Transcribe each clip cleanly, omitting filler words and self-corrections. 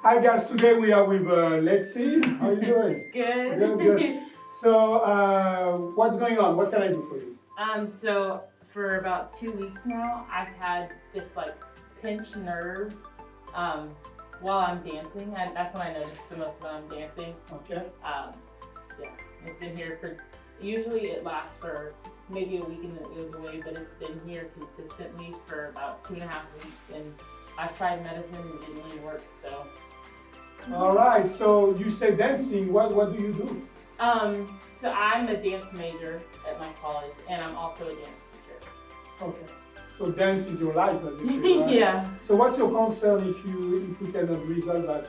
Hi guys, today we are with Lexi. How are you doing? Good. Good, good. So, what's going on? What can I do for you? So for about 2 weeks now, I've had this like pinched nerve while I'm dancing. That's when I notice the most when I'm dancing. Okay. Yeah, it's been here for, usually it lasts for maybe a week and then it goes away, but it's been here consistently for about 2.5 weeks, and I've tried medicine and it didn't really work, so. All right, so you say dancing, what do you do? So I'm a dance major at my college, and I'm also a dance teacher. Okay. So dance is your life, basically, right? Yeah. So what's your concern if we cannot resolve that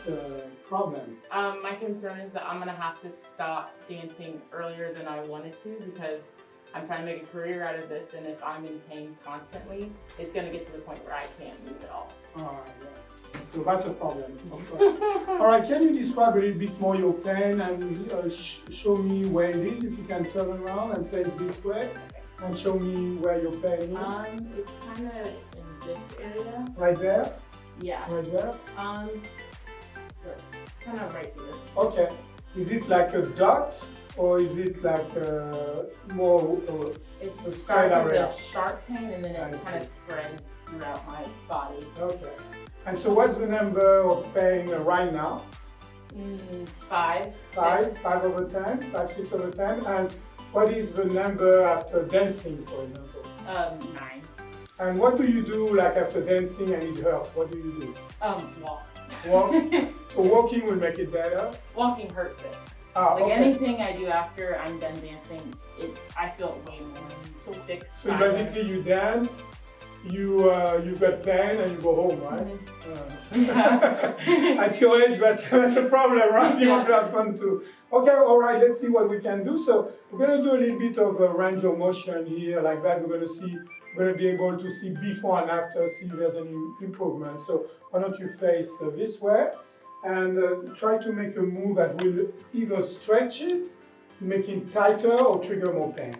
problem? My concern is that I'm gonna have to stop dancing earlier than I wanted to, because I'm trying to make a career out of this, and if I'm in pain constantly, it's gonna get to the point where I can't move at all. All right, yeah. So that's a problem. All right, can you describe a little bit more your pain and show me where it is? If you can turn around and face this way, and show me where your pain is. It's kind of in this area. Right there? Yeah. Right there? Kind of right here. Okay. Is it like a dot, or is it like more It a spread starts with area? a sharp pain, and then it kind of spreads throughout my body. Okay. And so what's the number of pain right now? 5. 5 over 10, 5, 6 over 10. And what is the number after dancing, for example? 9. And what do you do like after dancing and it hurts? What do you do? Walk. Walk? So walking will make it better? Walking hurts it. Okay. Anything I do after I'm done dancing, I feel it way more. So 6. So basically you dance, you got pain and you go home, right? Yeah. At your age, that's a problem, right? You want to have fun too. Okay, all right, let's see what we can do. So we're going to do a little bit of a range of motion here, like that. We're going to be able to see before and after, see if there's any improvement. So why don't you face this way and try to make a move that will either stretch it, make it tighter, or trigger more pain.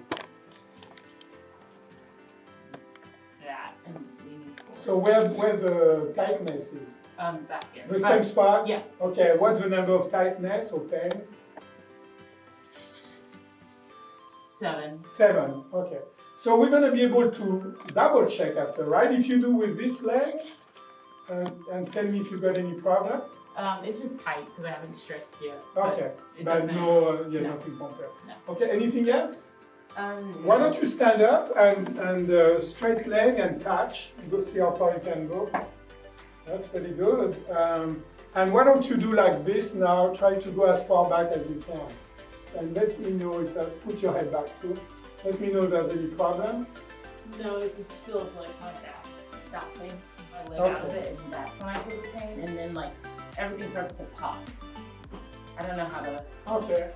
So where the tightness is? Back here. The same spot? Yeah. Okay, what's the number of tightness or pain? 7. 7, okay. So we're going to be able to double check after, right? If you do with this leg, and tell me if you got any problem. It's just tight because I haven't stretched yet. Okay, but nothing compared. No. Okay, anything else? No. Why don't you stand up and straight leg and touch. Go see how far you can go. That's pretty good. And why don't you do like this now? Try to go as far back as you can. And let me know if put your head back too. Let me know if there's any problem. No, it just feels like my back is stopping. My leg out of it, and that's when I feel the pain. And then like everything starts to pop. I don't know how to. Okay.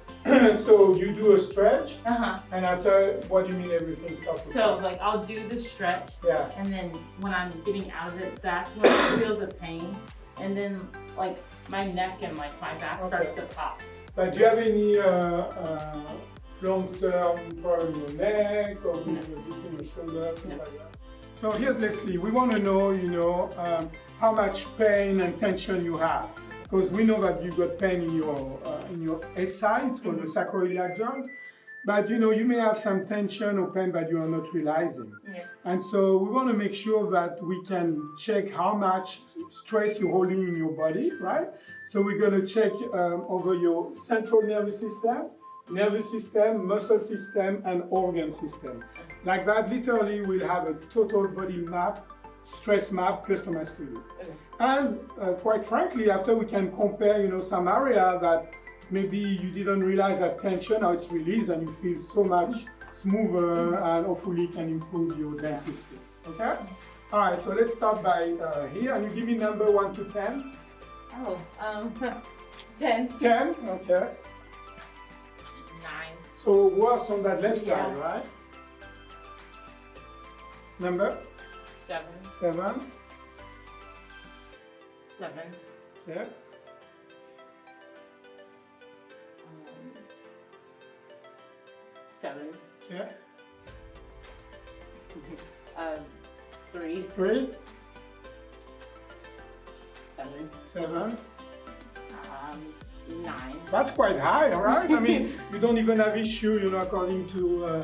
So you do a stretch, Uh-huh. and after, what do you mean everything starts to So pop? like I'll do the stretch, Yeah. and then when I'm getting out of it, that's when I feel the pain. And then like my neck and like my back starts to pop. But do you have any long-term problem in your neck or between your shoulders, something like that? So here's Leslie. We want to know, how much pain and tension you have, because we know that you've got pain in your SI, it's called the sacroiliac joint. But you may have some tension or pain that you are not realizing. Yeah. And so we want to make sure that we can check how much stress you're holding in your body, right? So we're going to check over your central nervous system, muscle system, and organ system. Like that, literally, we'll have a total body map, stress map customized to you. Okay. And quite frankly, after we can compare, some area that maybe you didn't realize that tension, how it's released, and you feel so much smoother, and hopefully can improve your dancing skill. Okay? All right, so let's start by here, and you give me number 1 to 10. Oh, 10. 10, okay. 9. So worse on that left Yeah. side, right? Number? 7. 7. 7. Yeah. 7. Yeah. 3. 3. 7. 7. 9. That's quite high, all right? I mean, you don't even have issue, according to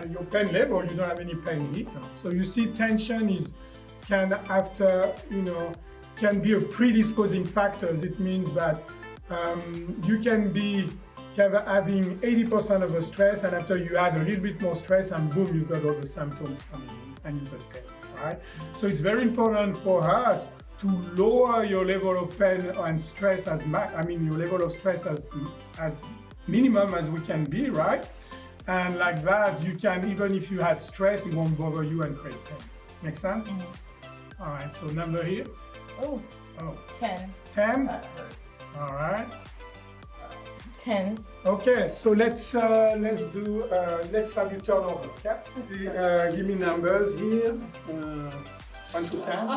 your pain level, you don't have any pain here. So you see, tension can be a predisposing factor. It means that you can be having 80% of the stress, and after you add a little bit more stress, and boom, you've got all the symptoms coming in, and you've got pain, right? So it's very important for us to lower your level of pain and stress your level of stress as minimum as we can be, right? And like that, you can, even if you had stress, it won't bother you and create pain. Make sense? Mm-hmm. All right, so number here. Oh. 10. 10? That hurt. All right. 10. Okay, so let's have you turn over, okay? Give me numbers here. 1 to 10.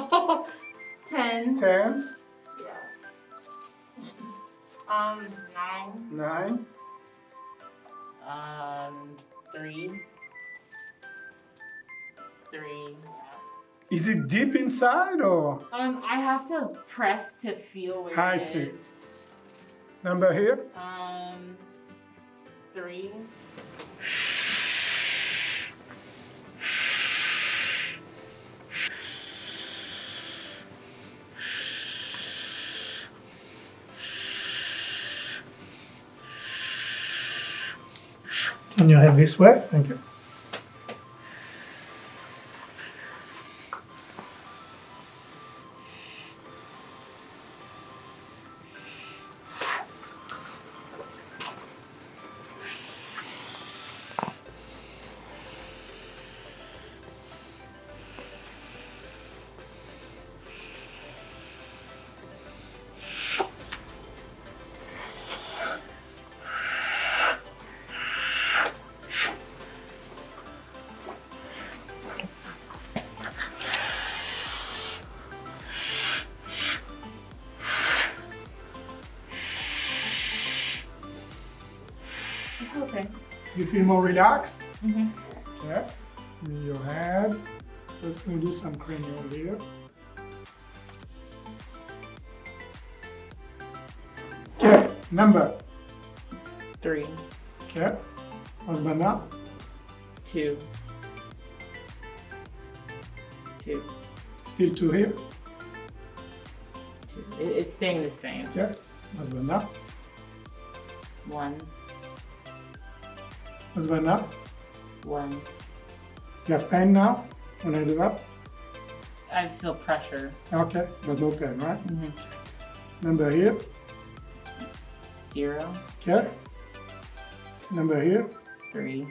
10. 10. Yeah. 9. 9. 3. 3. Yeah. Is it deep inside or? I have to press to feel where I it see. is. Number here? 3. Turn your head this way. Thank you. Okay. You feel more relaxed? Mm-hmm. Okay. Give me your head. Just going to do some cranial here. Okay. Number? 3. Okay. Husband now? 2. 2. Still 2 here. 2. It's staying the same. Okay. Husband now? 1. Husband now? 1. You have pain now when I do that? I feel pressure. Okay, but no pain, right? Mm-hmm. Number here? 0. Okay. Number here? 3.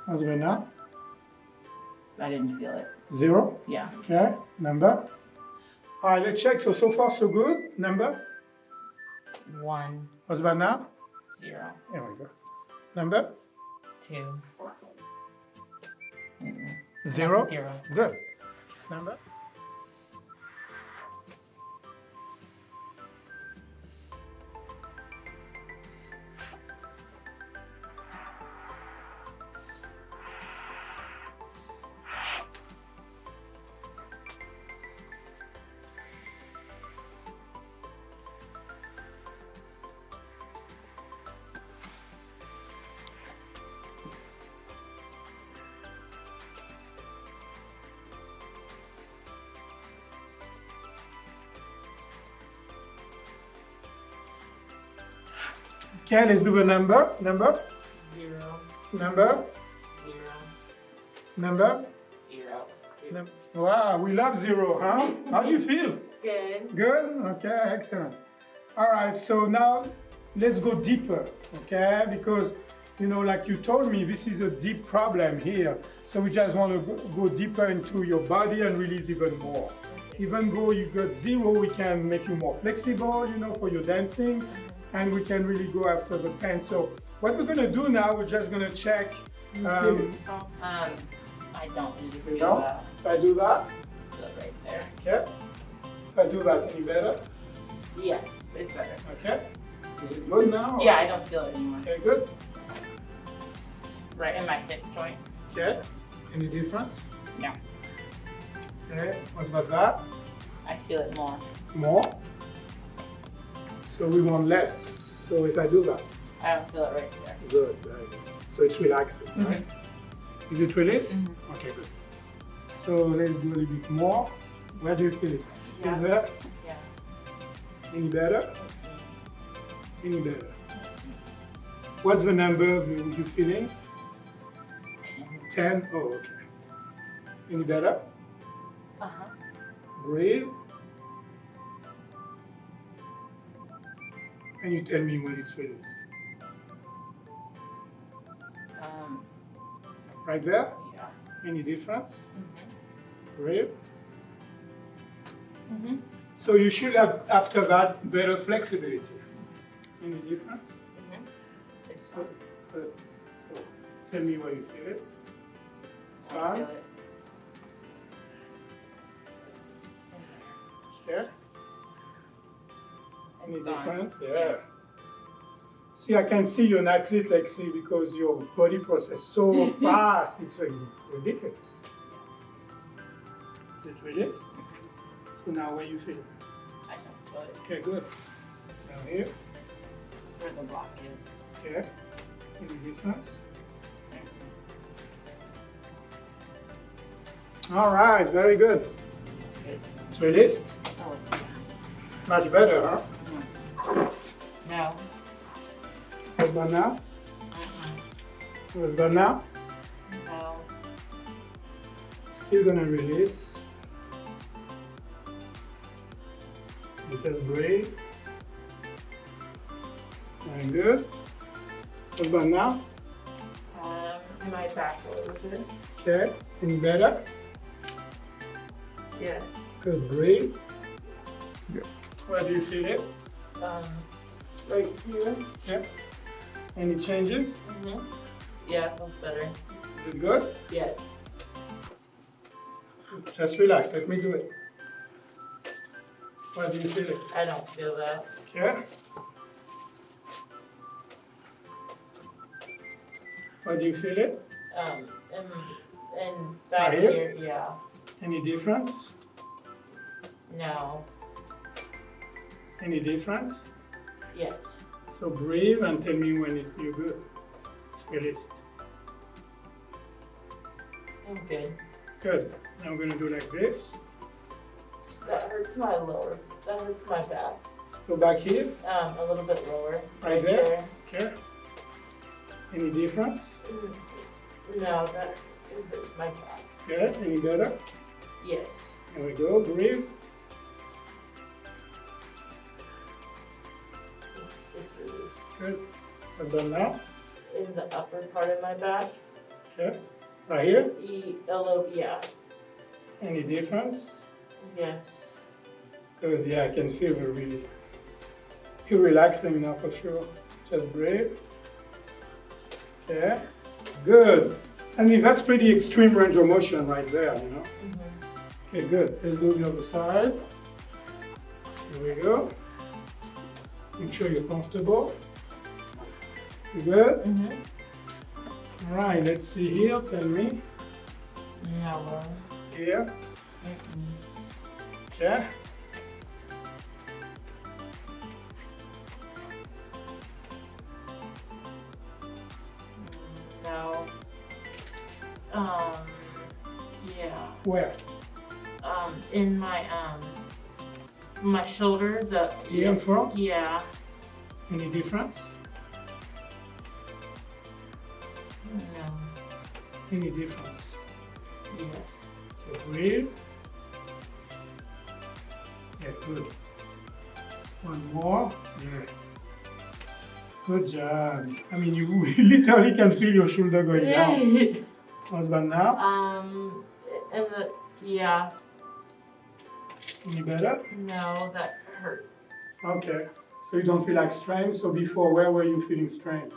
Husband now? I didn't feel it. 0. Yeah. Okay. Number? All right, let's check. So far so good. Number? 1. Husband now? 0. There we go. Number? 2. Mm-mm. 0. 0. Good. Number? Okay, let's do a number. Number? 0. Number? 0. Number? 0. Wow, we love 0, huh? How do you feel? Good. Good? Okay, excellent. All right, so now let's go deeper, okay? Because, like you told me, this is a deep problem here. So we just want to go deeper into your body and release even more. Even though you got 0, we can make you more flexible, for your dancing, and we can really go after the pain. So what we're gonna do now, we're just gonna check. I don't need to feel No? that. If I do that, Feel it right there. okay. If I do that, any better? Yes, it's better. Okay. Is it good now? Yeah, I don't feel it anymore. Okay, good. It's right in my hip joint. Okay. Any difference? No. Okay. What about that? I feel it more. More. So we want less. So if I do that, I don't feel it right there. good, very good. So it's relaxing, right? Is it released? Okay, good. So let's do a little bit more. Where do you feel it? Still there? Yeah. Any better? Any better? What's the number you're feeling? 10? Oh, okay. Any better? Uh-huh. Breathe. And you tell me when it's released. Right there? Yeah. Any difference? Mm-hmm. Breathe. Mm-hmm. So you should have, after that, better flexibility. Any difference? Mm-hmm. It's So, so tell me where you feel it. I Fine. feel it. Yeah. Any It's gone. difference? Yeah. See, I can see you're an athlete, like, see, because your body process so fast, it's like ridiculous. Is it released? So now where you feel it? I don't feel it. Okay, good. Now here. Where the block is. Okay. Any difference? All right, very good. It's released. Oh, yeah. Much better, huh? No. What's done now? What's done now? No. Still gonna release. You just breathe. Very good. What's done now? My back a little bit. Okay. Any better? Yeah. Good. Breathe. Good. Where do you feel it? Right here. Yeah. Any changes? Mm-hmm. Yeah, it feels better. Is it good? Yes. Just relax. Let me do it. Where do you feel it? I don't feel that. Okay. Where do you feel it? And back Right here? here, yeah. Any difference? No. Any difference? Yes. So breathe and tell me when you're good. It's released. I'm good. Good. Now I'm gonna do like this. That hurts my lower. That hurts my back. Go back here. A little bit lower. Right there? Okay. Any difference? No, that it hurts my back. Okay. Any better? Yes. There we go. Breathe. It's really Good. What's done now? in the upper part of my back. Okay. Right here. A little, yeah. Any difference? Yes. Good. Yeah, I can feel the relief. You're relaxing now for sure. Just breathe. Okay. Good. I mean, that's pretty extreme range of motion right there, you know? Mm-hmm. Okay, good. Let's do the other side. Here we go. Make sure you're comfortable. You good? Mm-hmm. All right, let's see here. Tell me. No. Here. Mm-mm. Okay. No. Yeah. Where? In my shoulder, Here in front? Yeah. Any difference? No. Any difference? Yes. Okay, breathe. Yeah, good. One more. Yeah. Good job. I mean, you literally can feel your shoulder going down. What's that now? And yeah. Any better? No, that hurt. Okay. So you don't feel like strain. So before, where were you feeling strain?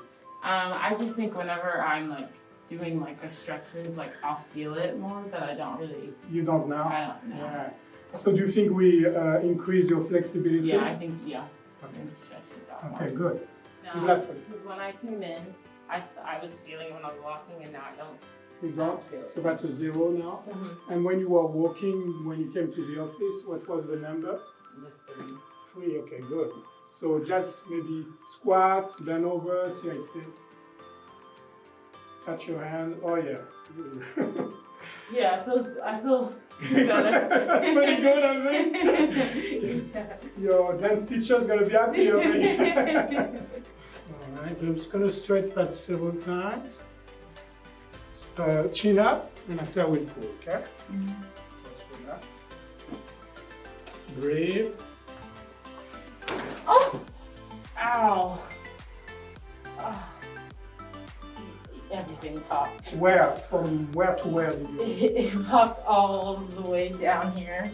I just think whenever I'm like doing like the stretches, like I'll feel it more, but I don't really. You don't now? I don't know. Yeah. So do you think we increase your flexibility? Yeah, I think yeah. I Okay. think stretch it out more. Okay, good. I'm No, glad for you. because when I came in, I was feeling when I was walking, and now I don't. You don't? So that's a 0 now. Mm-hmm. And when you were walking, when you came to the office, what was the number? The 3. 3, okay, good. So just maybe squat, bend over, see how it feels. Touch your hand. Oh yeah. Yeah, I feel That's pretty good, I think. Your dance teacher's gonna be happy, I think. Alright, so I'm just gonna stretch that several times. Chin up, and after we pull, okay? Just relax. Breathe. Oh! Ow! Oh. Everything popped. Where? From where to where did you? It popped all the way down here.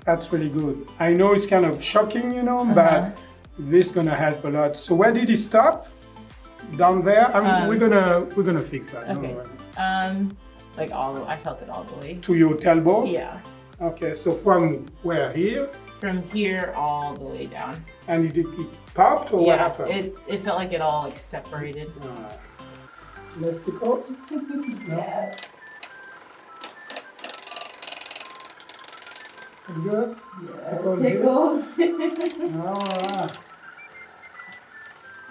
That's really good. I know it's kind of shocking, you know, but this is gonna help a lot. So where did it stop? Down there? We're gonna fix that. Okay. Like I felt it all the way. To your tailbone? Yeah. Okay, so from where? Here? From here all the way down. And it popped or what happened? It felt like it all like separated. Let's tickle? Yeah. It's good? Yeah. Tickles. Alright.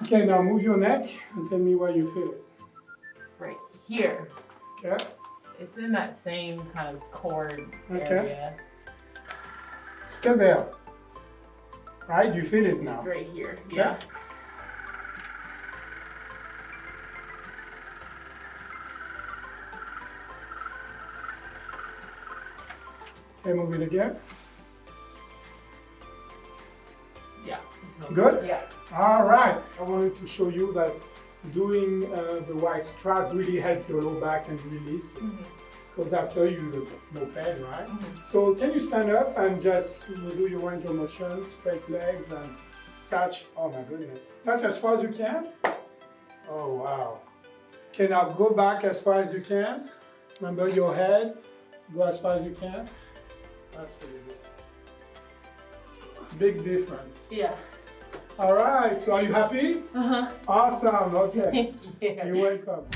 Okay, now move your neck and tell me where you feel it. Right here. Okay. It's in that same kind of cord area. Stay there. Right, you feel it now. Right here. Yeah. Okay, move it again. Yeah. Good? Yeah. All right. I wanted to show you that doing the white strap really helps your low back and release it. Because after you no pain, right? So can you stand up and just do your range of motion, straight legs and touch, oh my goodness. Touch as far as you can. Oh wow. Okay, now go back as far as you can. Remember your head, go as far as you can. That's really good. Big difference. Yeah. All right, so are you happy? Awesome, okay. Yeah. You're welcome.